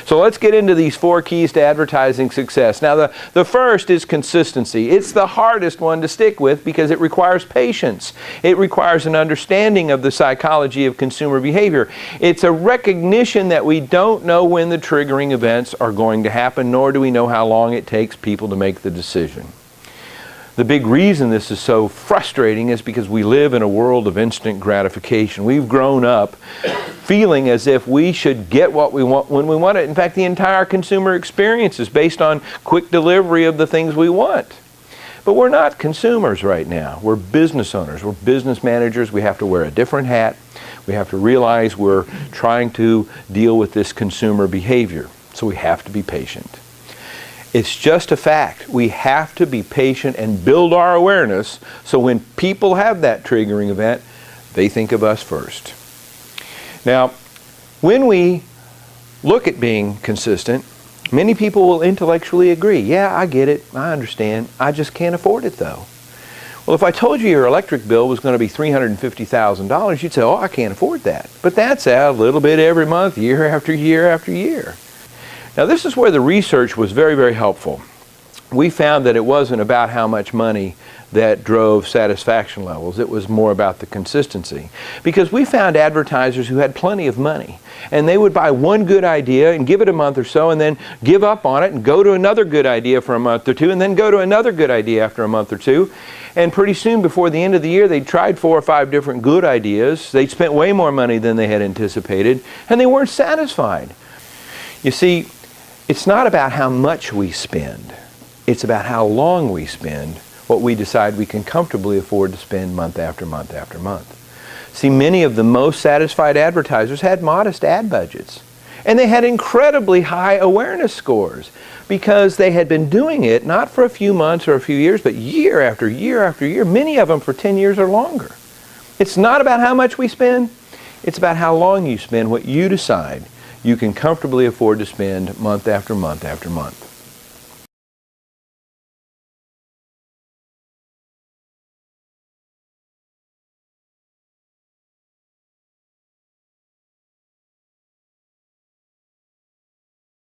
So let's get into these 4 keys to advertising success. Now the first is consistency. It's the hardest one to stick with because it requires patience. It requires an understanding of the psychology of consumer behavior. It's a recognition that we don't know when the triggering events are going to happen, nor do we know how long it takes people to make the decision. The big reason this is so frustrating is because we live in a world of instant gratification. We've grown up feeling as if we should get what we want when we want it. In fact, the entire consumer experience is based on quick delivery of the things we want. But we're not consumers right now. We're business owners. We're business managers. We have to wear a different hat. We have to realize we're trying to deal with this consumer behavior. So we have to be patient. It's just a fact. We have to be patient and build our awareness so when people have that triggering event, they think of us first. Now, when we look at being consistent, many people will intellectually agree. Yeah, I get it. I understand. I just can't afford it though. Well, if I told you your electric bill was going to be $350,000, you'd say, oh, I can't afford that. But that's a little bit every month, year after year after year. Now this is where the research was very, very helpful. We found that it wasn't about how much money that drove satisfaction levels. It was more about the consistency. Because we found advertisers who had plenty of money, and they would buy one good idea and give it a month or so and then give up on it and go to another good idea for a month or two and then go to another good idea after a month or two. And pretty soon before the end of the year, they'd tried 4 or 5 different good ideas. They'd spent way more money than they had anticipated, and they weren't satisfied. You see, it's not about how much we spend. It's about how long we spend what we decide we can comfortably afford to spend month after month after month. See, many of the most satisfied advertisers had modest ad budgets. And they had incredibly high awareness scores because they had been doing it not for a few months or a few years, but year after year after year, many of them for 10 years or longer. It's not about how much we spend. It's about how long you spend what you decide you can comfortably afford to spend month after month after month.